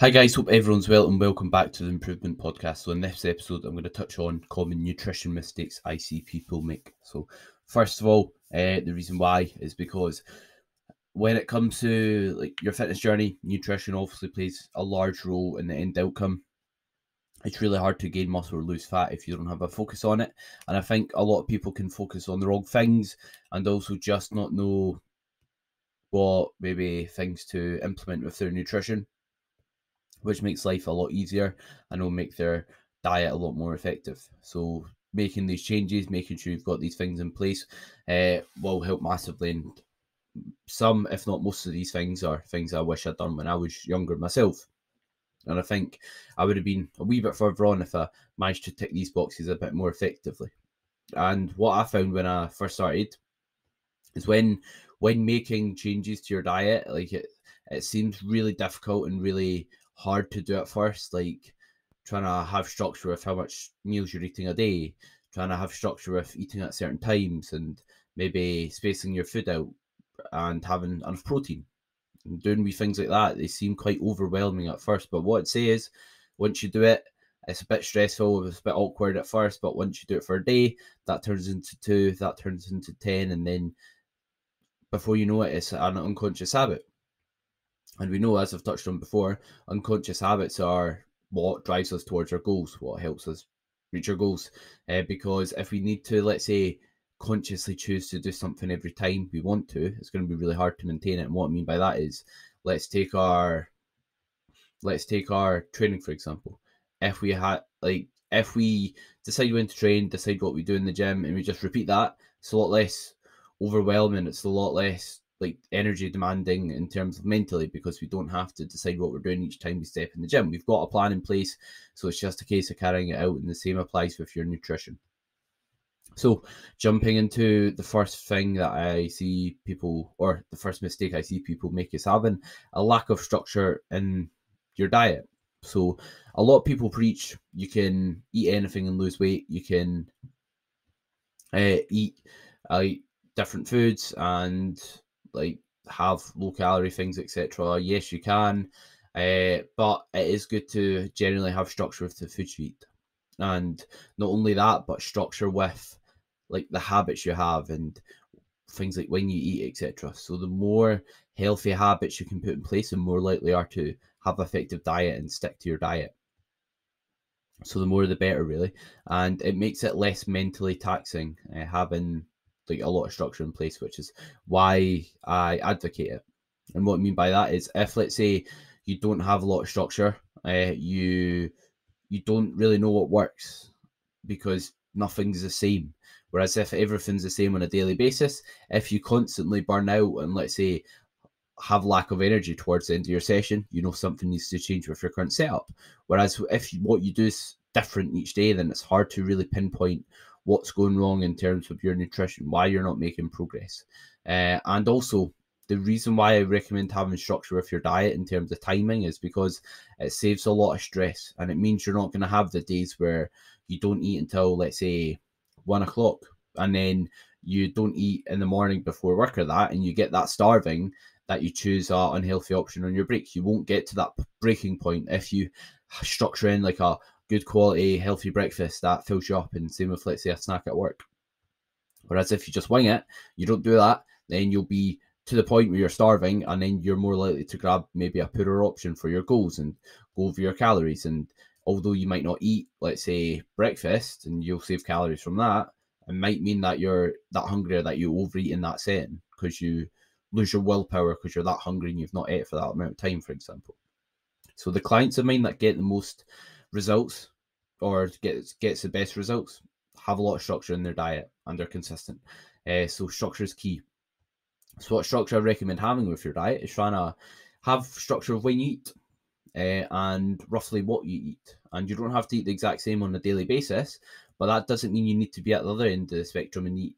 Hi guys, hope everyone's well and welcome back to the Improvement Podcast. So in this episode, I'm going to touch on common nutrition mistakes I see people make. So first of all, the reason why is because when it comes to like your fitness journey, nutrition obviously plays a large role in the end outcome. It's really hard to gain muscle or lose fat if you don't have a focus on it. And I think a lot of people can focus on the wrong things and also just not know what maybe things to implement with their nutrition, which makes life a lot easier and will make their diet a lot more effective. So making these changes, making sure you've got these things in place, will help massively. And some, if not most of these things, are things I wish I'd done when I was younger myself. And I think I would have been a wee bit further on if I managed to tick these boxes a bit more effectively. And what I found when I first started is when making changes to your diet, like it seems really difficult and really hard to do at first, like trying to have structure with how much meals you're eating a day, trying to have structure with eating at certain times, and maybe spacing your food out and having enough protein and doing wee things like that. They seem quite overwhelming at first, but what I'd say is once you do it, it's a bit stressful, it's a bit awkward at first, but once you do it for a day, that turns into 2, that turns into 10, and then before you know it, it's an unconscious habit. And we know, as I've touched on before, unconscious habits are what drives us towards our goals, what helps us reach our goals. Because if we need to, let's say, consciously choose to do something every time we want to, it's going to be really hard to maintain it. And what I mean by that is, let's take our training, for example. If we decide when to train, decide what we do in the gym, and we just repeat that, it's a lot less overwhelming. It's a lot less like energy demanding in terms of mentally, because we don't have to decide what we're doing each time we step in the gym. We've got a plan in place, so it's just a case of carrying it out, and the same applies with your nutrition. So jumping into the first thing that I see people, or the first mistake I see people make, is having a lack of structure in your diet. So a lot of people preach you can eat anything and lose weight. You can eat different foods and like have low calorie things, etc. Yes, you can, but it is good to generally have structure with the food you eat, and not only that, but structure with like the habits you have and things like when you eat, etc. So the more healthy habits you can put in place, the more likely you are to have effective diet and stick to your diet. So the more the better, really, and it makes it less mentally taxing having like a lot of structure in place, which is why I advocate it. And what I mean by that is, if let's say you don't have a lot of structure, you don't really know what works, because nothing's the same. Whereas if everything's the same on a daily basis, if you constantly burn out and let's say have lack of energy towards the end of your session, you know something needs to change with your current setup. Whereas if what you do is different each day, then it's hard to really pinpoint what's going wrong in terms of your nutrition, why you're not making progress. And also, the reason why I recommend having structure with your diet in terms of timing is because it saves a lot of stress, and it means you're not going to have the days where you don't eat until, let's say, 1 o'clock, and then you don't eat in the morning before work or that, and you get that starving that you choose an unhealthy option on your break. You won't get to that breaking point if you structure in like a good quality healthy breakfast that fills you up, and same with, let's say, a snack at work. Whereas if you just wing it, you don't do that, then you'll be to the point where you're starving, and then you're more likely to grab maybe a poorer option for your goals and go over your calories. And although you might not eat, let's say, breakfast, and you'll save calories from that, it might mean that you're that hungry, or that you overeat in that setting, because you lose your willpower because you're that hungry and you've not ate for that amount of time, for example. So the clients of mine that get the most results, or gets the best results, have a lot of structure in their diet and they're consistent. So structure is key. So what structure I recommend having with your diet is trying to have structure of when you eat, and roughly what you eat. And you don't have to eat the exact same on a daily basis, but that doesn't mean you need to be at the other end of the spectrum and eat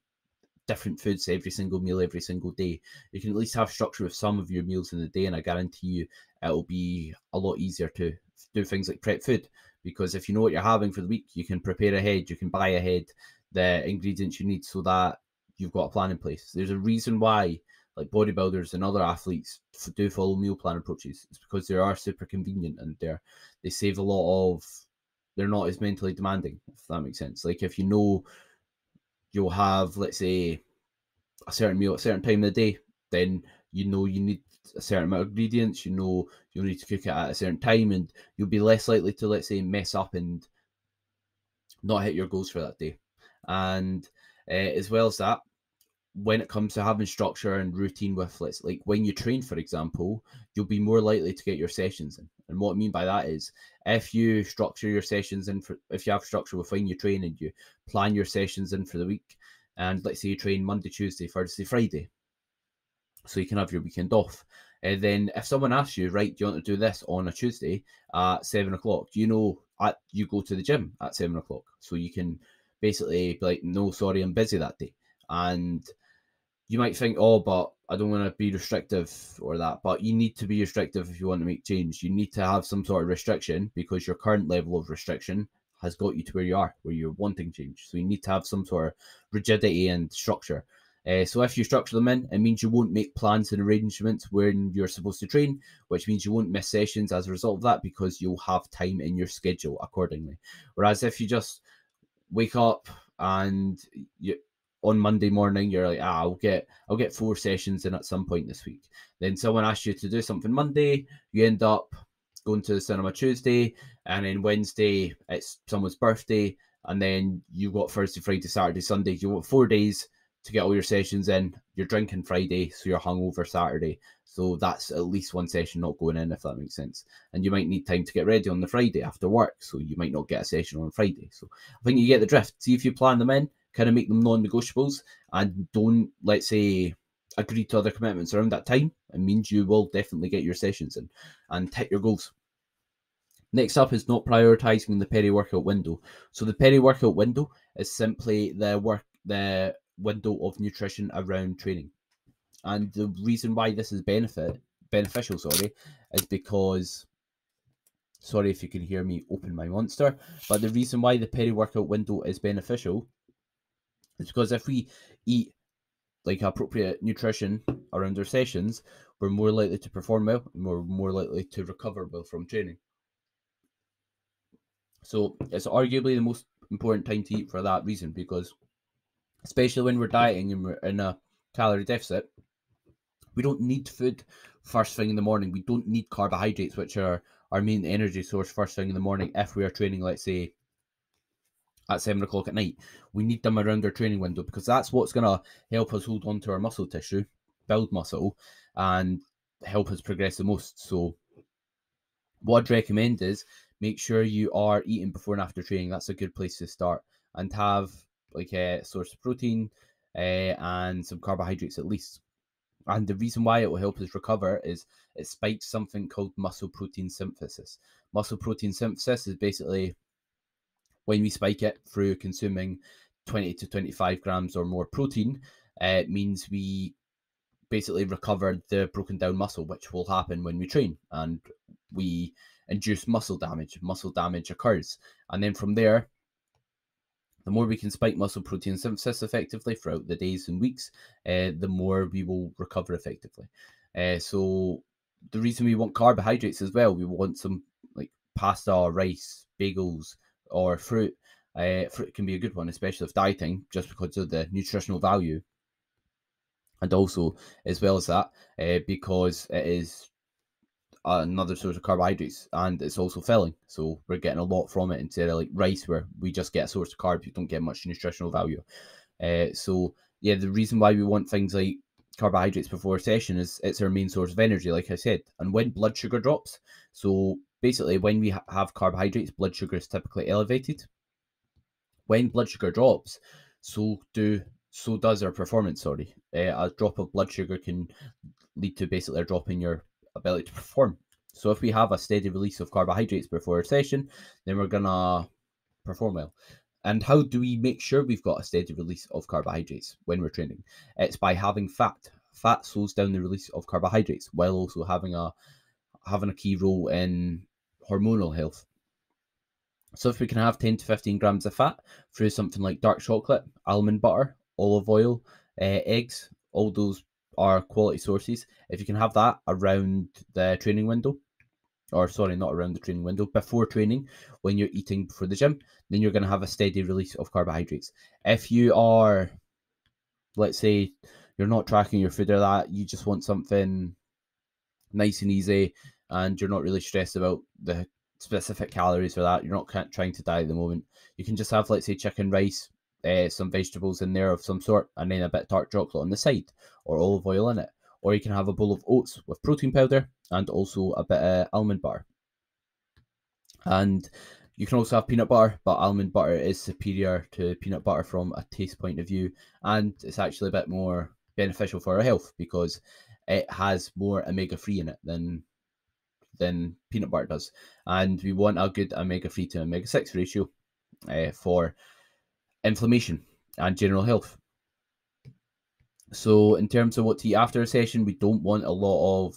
different foods every single meal every single day. You can at least have structure with some of your meals in the day, and I guarantee you it'll be a lot easier to do things like prep food, because if you know what you're having for the week, you can prepare ahead, you can buy ahead the ingredients you need, so that you've got a plan in place. There's a reason why like bodybuilders and other athletes do follow meal plan approaches. It's because they are super convenient and they save a lot of. They're not as mentally demanding, if that makes sense. Like if you know you'll have, let's say, a certain meal at a certain time of the day, then you know you need a certain amount of ingredients, you know you'll need to cook it at a certain time, and you'll be less likely to, let's say, mess up and not hit your goals for that day. And as well as that, when it comes to having structure and routine with, let's, like when you train, for example, you'll be more likely to get your sessions in. And what I mean by that is, if you structure your sessions in, if you have structure with when you train and you plan your sessions in for the week, and let's say you train Monday, Tuesday, Thursday, Friday, so you can have your weekend off. And then if someone asks you, right, do you want to do this on a Tuesday at 7 o'clock? You know, you go to the gym at 7 o'clock. So you can basically be like, no, sorry, I'm busy that day. And you might think, oh, but I don't want to be restrictive or that. But you need to be restrictive if you want to make change. You need to have some sort of restriction, because your current level of restriction has got you to where you are, where you're wanting change. So you need to have some sort of rigidity and structure. So if you structure them in, it means you won't make plans and arrangements when you're supposed to train, which means you won't miss sessions as a result of that, because you'll have time in your schedule accordingly. Whereas if you just wake up and you on Monday morning you're like, I'll get 4 sessions in at some point this week. Then someone asks you to do something Monday, you end up going to the cinema Tuesday, and then Wednesday it's someone's birthday, and then you got Thursday, Friday, Saturday, Sunday. You want 4 days to get all your sessions in. You're drinking Friday, so you're hungover Saturday. So that's at least one session not going in, if that makes sense. And you might need time to get ready on the Friday after work, so you might not get a session on Friday. So I think you get the drift. See if you plan them in, kind of make them non-negotiables, and don't, let's say, agree to other commitments around that time. It means you will definitely get your sessions in and hit your goals. Next up is not prioritizing the peri-workout window. So the peri-workout window is simply the window of nutrition around training. And the reason why this is beneficial, is because, sorry if you can hear me open my monster, but the reason why the peri-workout window is beneficial is because if we eat like appropriate nutrition around our sessions, we're more likely to perform well, and we're more likely to recover well from training. So it's arguably the most important time to eat for that reason, because especially when we're dieting and we're in a calorie deficit, we don't need food first thing in the morning. We don't need carbohydrates, which are our main energy source, first thing in the morning if we are training, let's say, at 7 o'clock at night. We need them around our training window, because that's what's going to help us hold on to our muscle tissue, build muscle, and help us progress the most. So what I'd recommend is make sure you are eating before and after training. That's a good place to start, and have like a source of protein and some carbohydrates at least. And the reason why it will help us recover is it spikes something called muscle protein synthesis. Muscle protein synthesis is basically when we spike it through consuming 20 to 25 grams or more protein. It means we basically recover the broken down muscle, which will happen when we train and we induce muscle damage. Muscle damage occurs. And then from there, the more we can spike muscle protein synthesis effectively throughout the days and weeks, the more we will recover effectively. So the reason we want carbohydrates as well, we want some like pasta, rice, bagels, or fruit. Fruit can be a good one, especially if dieting, just because of the nutritional value. And also, as well as that, because it is another source of carbohydrates, and it's also filling, so we're getting a lot from it, instead of like rice where we just get a source of carbs, you don't get much nutritional value. So yeah, the reason why we want things like carbohydrates before a session is it's our main source of energy, like I said. And when blood sugar drops, so basically when we have carbohydrates, blood sugar is typically elevated. When blood sugar drops, so does our performance. A drop of blood sugar can lead to basically a drop in your ability to perform. So if we have a steady release of carbohydrates before a session, then we're gonna perform well. And how do we make sure we've got a steady release of carbohydrates when we're training? It's by having fat. Fat slows down the release of carbohydrates while also having a key role in hormonal health. So if we can have 10 to 15 grams of fat through something like dark chocolate, almond butter, olive oil, eggs, all those are quality sources. If you can have that around the training window, or sorry, not around the training window, before training, when you're eating for the gym, then you're going to have a steady release of carbohydrates. If you are, let's say, you're not tracking your food or that, you just want something nice and easy, and you're not really stressed about the specific calories for that, you're not trying to diet at the moment, you can just have, let's say, chicken, rice, some vegetables in there of some sort, and then a bit of dark chocolate on the side, or olive oil in it. Or you can have a bowl of oats with protein powder and also a bit of almond butter. And you can also have peanut butter, but almond butter is superior to peanut butter from a taste point of view, and it's actually a bit more beneficial for our health because it has more omega-3 in it than peanut butter does. And we want a good omega-3 to omega-6 ratio for inflammation and general health. So in terms of what to eat after a session, we don't want a lot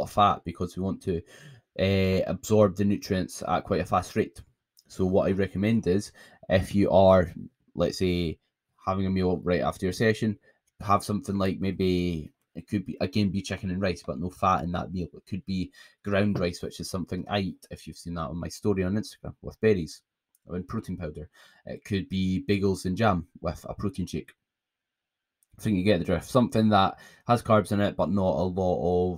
of fat because we want to absorb the nutrients at quite a fast rate. So what I recommend is, if you are, let's say, having a meal right after your session, have something like, maybe it could be chicken and rice, but no fat in that meal. It could be ground rice, which is something I eat, if you've seen that on my story on Instagram, with berries and protein powder. It could be bagels and jam with a protein shake. I think you get the drift. Something that has carbs in it, but not a lot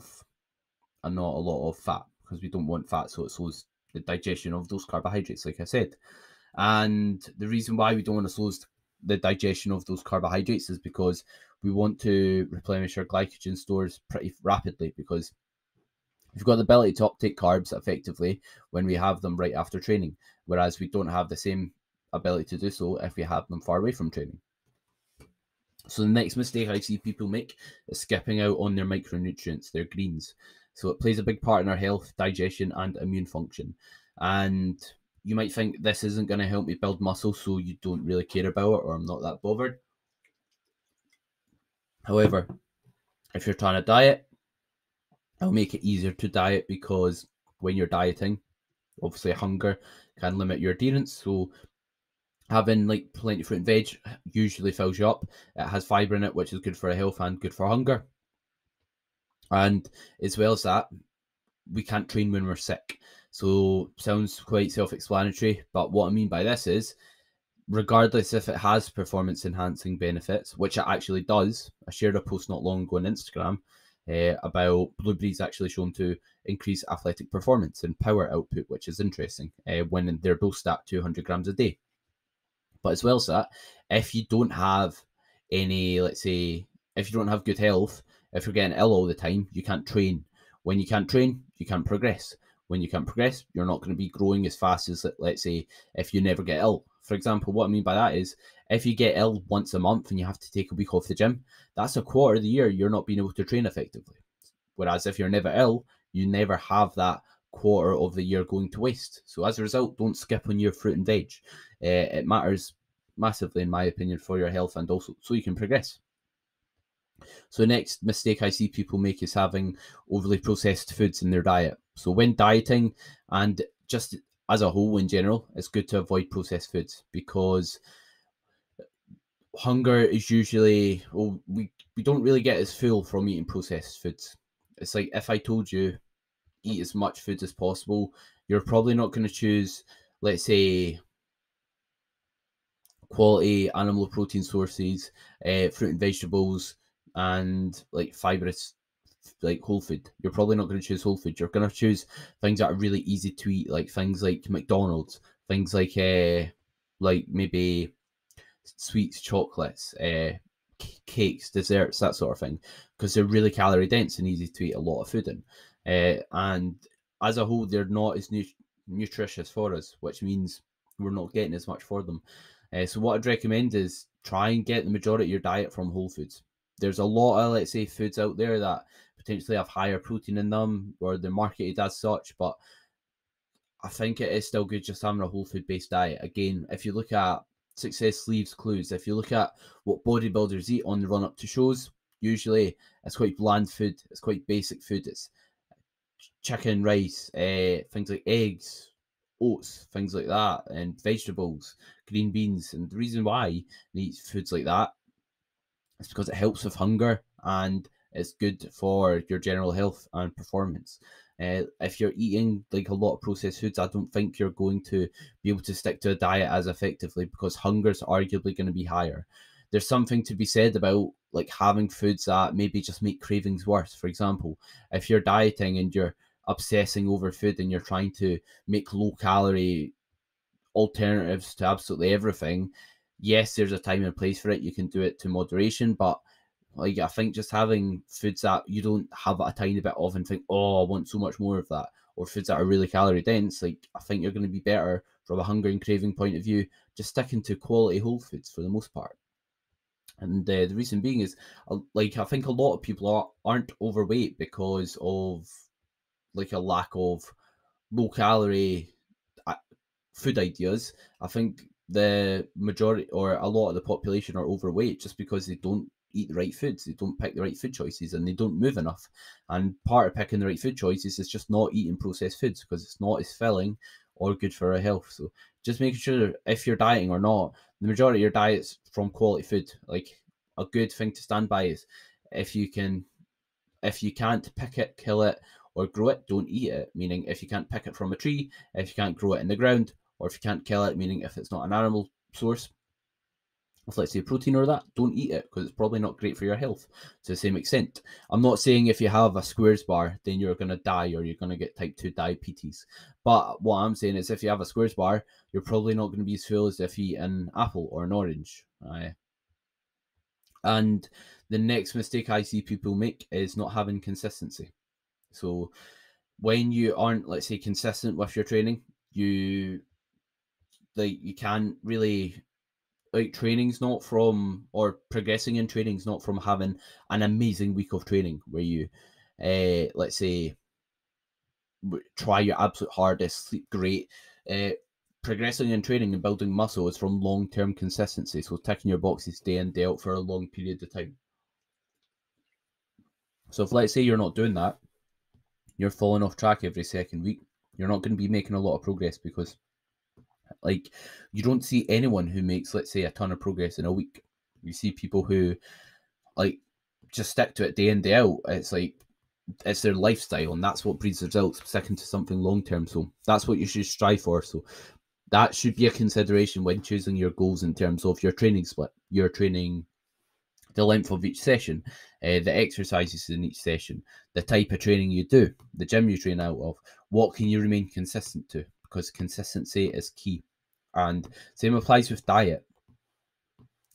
of fat, because we don't want fat, so it slows the digestion of those carbohydrates, like I said. And the reason why we don't want to slow the digestion of those carbohydrates is because we want to replenish our glycogen stores pretty rapidly, because we've got the ability to uptake carbs effectively when we have them right after training, whereas we don't have the same ability to do so if we have them far away from training. So the next mistake I see people make is skipping out on their micronutrients, their greens. So it plays a big part in our health, digestion, and immune function. And you might think, this isn't going to help me build muscle, so you don't really care about it, or I'm not that bothered. However, if you're trying to diet, it'll make it easier to diet, because when you're dieting, obviously hunger can limit your adherence. So having like plenty of fruit and veg usually fills you up. It has fiber in it, which is good for our health and good for hunger. And as well as that, we can't train when we're sick. So sounds quite self-explanatory, but what I mean by this is, regardless if it has performance enhancing benefits, which it actually does. I shared a post not long ago on Instagram about blueberries actually shown to increase athletic performance and power output, which is interesting when they're dosed at 200 grams a day. But as well as that, if you don't have any, let's say, if you don't have good health, if you're getting ill all the time, you can't train. When you can't train, you can't progress. When you can't progress, you're not going to be growing as fast as, let's say, if you never get ill. For example, what I mean by that is, if you get ill once a month and you have to take a week off the gym, that's a quarter of the year you're not being able to train effectively. Whereas if you're never ill, you never have that quarter of the year going to waste. So as a result, don't skip on your fruit and veg. It matters massively, in my opinion, for your health, and also so you can progress. So the next mistake I see people make is having overly processed foods in their diet. So when dieting, and just as a whole in general, it's good to avoid processed foods, because hunger is usually, well, we don't really get as full from eating processed foods. It's like, if I told you eat as much food as possible, you're probably not going to choose, let's say, quality animal protein sources, fruit and vegetables, and like fibrous, like whole food. You're probably not going to choose whole food. You're going to choose things that are really easy to eat, like things like McDonald's, things like maybe sweets, chocolates, cakes, desserts, that sort of thing, because they're really calorie dense and easy to eat a lot of food in. And as a whole, they're not as nutritious for us, which means we're not getting as much for them. So what I'd recommend is, try and get the majority of your diet from whole foods. There's a lot of, let's say, foods out there that potentially have higher protein in them, or they're marketed as such, but I think it is still good just having a whole food based diet. Again, if you look at Success Leaves Clues, if you look at what bodybuilders eat on the run up to shows, usually it's quite bland food, it's quite basic food. It's chicken, rice, things like eggs, oats, things like that, and vegetables, green beans. And the reason why they eat foods like that is because it helps with hunger and it's good for your general health and performance. If you're eating like a lot of processed foods, I don't think you're going to be able to stick to a diet as effectively, because hunger's arguably going to be higher. There's something to be said about like having foods that maybe just make cravings worse. For example, if you're dieting and you're obsessing over food and you're trying to make low calorie alternatives to absolutely everything, yes, there's a time and place for it. You can do it to moderation, but like I think just having foods that you don't have a tiny bit of and think, oh, I want so much more of that, or foods that are really calorie dense, like I think you're going to be better from a hunger and craving point of view just sticking to quality whole foods for the most part. And the reason being is, like I think a lot of people aren't overweight because of like a lack of low calorie food ideas. I think the majority or a lot of the population are overweight just because they don't eat the right foods, they don't pick the right food choices, and they don't move enough. And part of picking the right food choices is just not eating processed foods, because it's not as filling or good for our health. So just making sure if you're dieting or not, the majority of your diet's from quality food. Like a good thing to stand by is if you can't pick it, kill it, or grow it, don't eat it. Meaning, if you can't pick it from a tree, if you can't grow it in the ground, or if you can't kill it, meaning if it's not an animal source of, let's say, protein or that, don't eat it, because it's probably not great for your health to the same extent. I'm not saying if you have a Squares bar, then you're going to die or you're going to get type 2 diabetes. But what I'm saying is if you have a Squares bar, you're probably not going to be as full as if you eat an apple or an orange. And the next mistake I see people make is not having consistency. So when you aren't, let's say, consistent with your training, you can't really, like, training's not from, or progressing in training's not from having an amazing week of training where you let's say try your absolute hardest, sleep great. Progressing in training and building muscle is from long-term consistency, so ticking your boxes day in day out for a long period of time. So if, let's say, you're not doing that, you're falling off track every second week, you're not going to be making a lot of progress, because like you don't see anyone who makes, let's say, a ton of progress in a week. You see people who like just stick to it day in day out. It's like it's their lifestyle, and that's what breeds results, sticking to something long term. So that's what you should strive for. So that should be a consideration when choosing your goals in terms of your training split, your training, the length of each session, the exercises in each session, the type of training you do, the gym you train out of. What can you remain consistent to? Because consistency is key. And same applies with diet.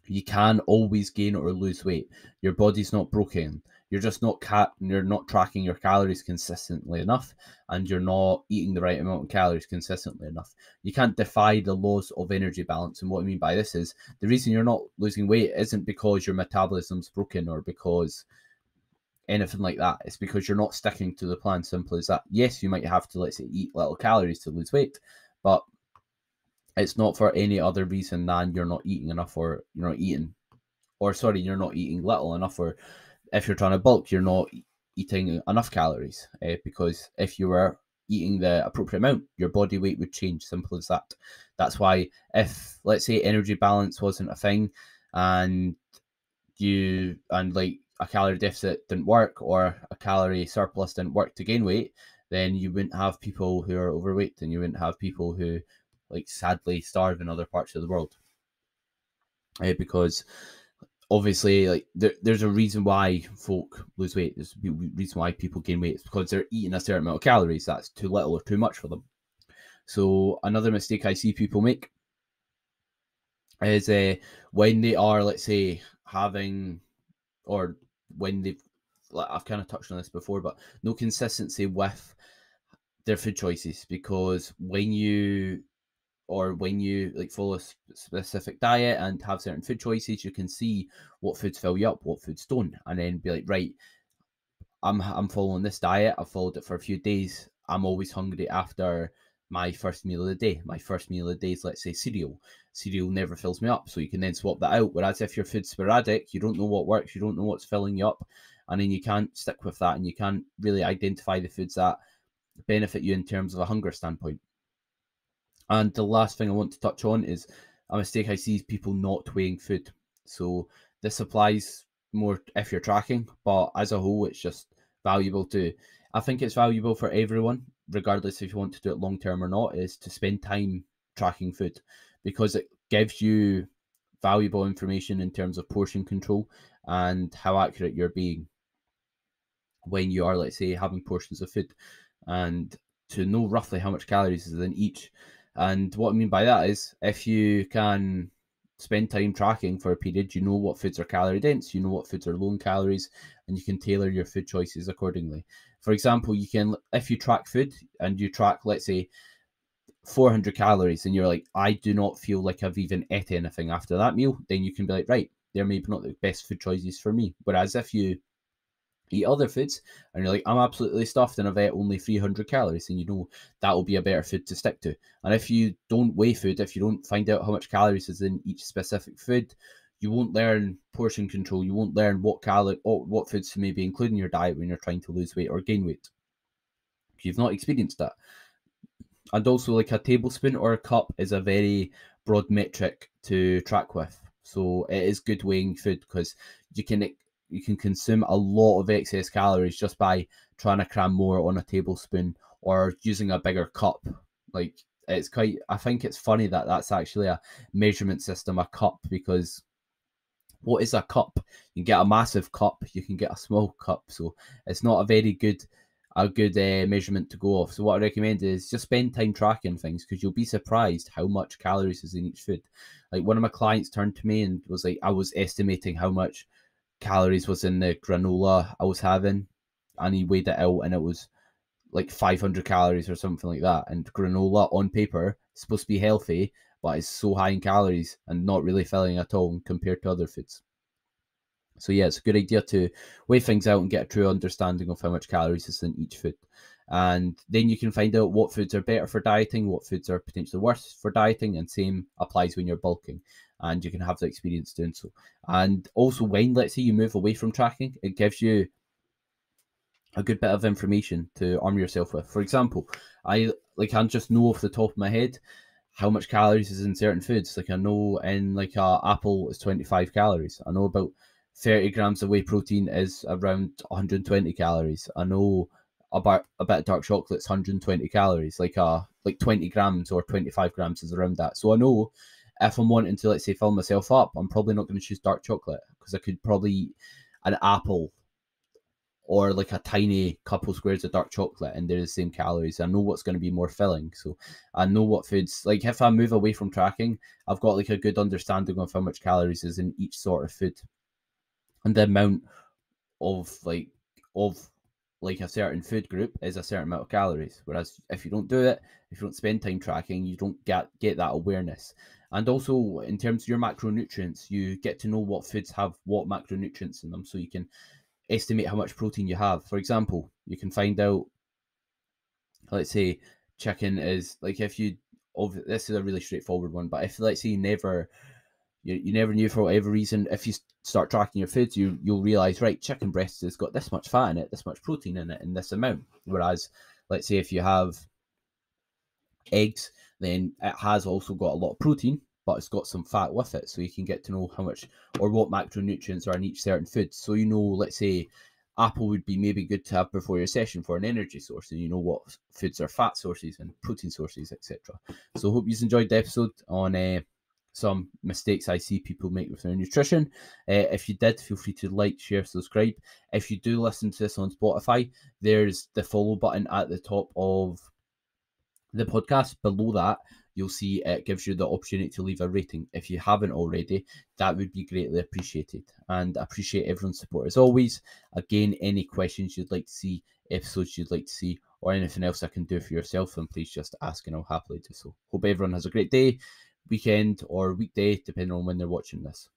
You can always gain or lose weight. Your body's not broken. You're just not you're not tracking your calories consistently enough, and you're not eating the right amount of calories consistently enough. You can't defy the laws of energy balance. And what I mean by this is the reason you're not losing weight isn't because your metabolism's broken or because anything like that. It's because you're not sticking to the plan. Simple as that. Yes, you might have to, let's say, eat little calories to lose weight, but it's not for any other reason than you're not eating enough, or you're not eating, or sorry, you're not eating little enough, or if you're trying to bulk, you're not eating enough calories. Because if you were eating the appropriate amount, your body weight would change. Simple as that. That's why if, let's say, energy balance wasn't a thing, and like a calorie deficit didn't work, or a calorie surplus didn't work to gain weight, then you wouldn't have people who are overweight, and you wouldn't have people who like sadly starve in other parts of the world. Because obviously, like there's a reason why folk lose weight. There's a reason why people gain weight. It's because they're eating a certain amount of calories that's too little or too much for them. So another mistake I see people make is when they are, let's say, having, or when they've, I've kind of touched on this before, but no consistency with their food choices. Because when you like follow a specific diet and have certain food choices, you can see what foods fill you up, what foods don't, and then be like, right, I'm following this diet, I've followed it for a few days, I'm always hungry after my first meal of the day. My first meal of the day is, let's say, cereal. Cereal never fills me up, so you can then swap that out. Whereas if your food's sporadic, you don't know what works, you don't know what's filling you up, and then you can't stick with that, and you can't really identify the foods that benefit you in terms of a hunger standpoint. And the last thing I want to touch on is a mistake I see is people not weighing food. So this applies more if you're tracking, but as a whole, it's just valuable to. I think it's valuable for everyone, regardless if you want to do it long term or not, is to spend time tracking food, because it gives you valuable information in terms of portion control and how accurate you're being when you are, let's say, having portions of food, and to know roughly how much calories is in each. And what I mean by that is, if you can spend time tracking for a period, you know what foods are calorie dense, you know what foods are low in calories, and you can tailor your food choices accordingly. For example, you can, if you track food and you track, let's say, 400 calories, and you're like, I do not feel like I've even ate anything after that meal, then you can be like, right, they're maybe not the best food choices for me. Whereas if you eat other foods and you're like, I'm absolutely stuffed and I've ate only 300 calories, and you know that will be a better food to stick to. And if you don't weigh food, if you don't find out how much calories is in each specific food, you won't learn portion control. You won't learn what foods to maybe include in your diet when you're trying to lose weight or gain weight. You've not experienced that. And also, like, a tablespoon or a cup is a very broad metric to track with. So it is good weighing food, because you can consume a lot of excess calories just by trying to cram more on a tablespoon or using a bigger cup. Like, it's quite, I think it's funny that that's actually a measurement system, a cup, because what is a cup? You can get a massive cup, you can get a small cup. So it's not a very good measurement to go off. So what I recommend is just spend time tracking things, because you'll be surprised how much calories is in each food. Like, one of my clients turned to me and was like, I was estimating how much calories was in the granola I was having, and he weighed it out and it was like 500 calories or something like that. And granola on paper is supposed to be healthy, but it's so high in calories and not really filling at all compared to other foods. So yeah, it's a good idea to weigh things out and get a true understanding of how much calories is in each food. And then you can find out what foods are better for dieting, what foods are potentially worse for dieting, and same applies when you're bulking. And you can have the experience doing so. And also, when, let's say, you move away from tracking, it gives you a good bit of information to arm yourself with. For example, I just know off the top of my head how much calories is in certain foods. Like, I know in, like, a apple is 25 calories. I know about 30 grams of whey protein is around 120 calories. I know about a bit of dark chocolate is 120 calories. Like 20 grams or 25 grams is around that. So I know if I'm wanting to, let's say, fill myself up, I'm probably not going to choose dark chocolate, because I could probably eat an apple or like a tiny couple squares of dark chocolate and they're the same calories. I know what's going to be more filling. So I know what foods, like, if I move away from tracking, I've got like a good understanding of how much calories is in each sort of food, and the amount of a certain food group is a certain amount of calories. Whereas if you don't do it, if you don't spend time tracking, you don't get that awareness. And also, in terms of your macronutrients, you get to know what foods have what macronutrients in them, so you can estimate how much protein you have. For example, you can find out, let's say, chicken is, like, if you, this is a really straightforward one, but if, let's say, you never knew for whatever reason, if you start tracking your foods, you'll realize, right, chicken breast has got this much fat in it, this much protein in it, and this amount. Whereas, let's say, if you have eggs, then it has also got a lot of protein, but it's got some fat with it. So you can get to know how much or what macronutrients are in each certain food. So, you know, let's say apple would be maybe good to have before your session for an energy source, and you know what foods are fat sources and protein sources, etc. So hope you enjoyed the episode on some mistakes I see people make with their nutrition. If you did, feel free to like, share, subscribe. If you do listen to this on Spotify, there's the follow button at the top of the podcast. Below that, you'll see it gives you the opportunity to leave a rating. If you haven't already, that would be greatly appreciated. And I appreciate everyone's support as always. Again, any questions you'd like to see, episodes you'd like to see, or anything else I can do for yourself, then please just ask and I'll happily do so. Hope everyone has a great day, weekend, or weekday, depending on when they're watching this.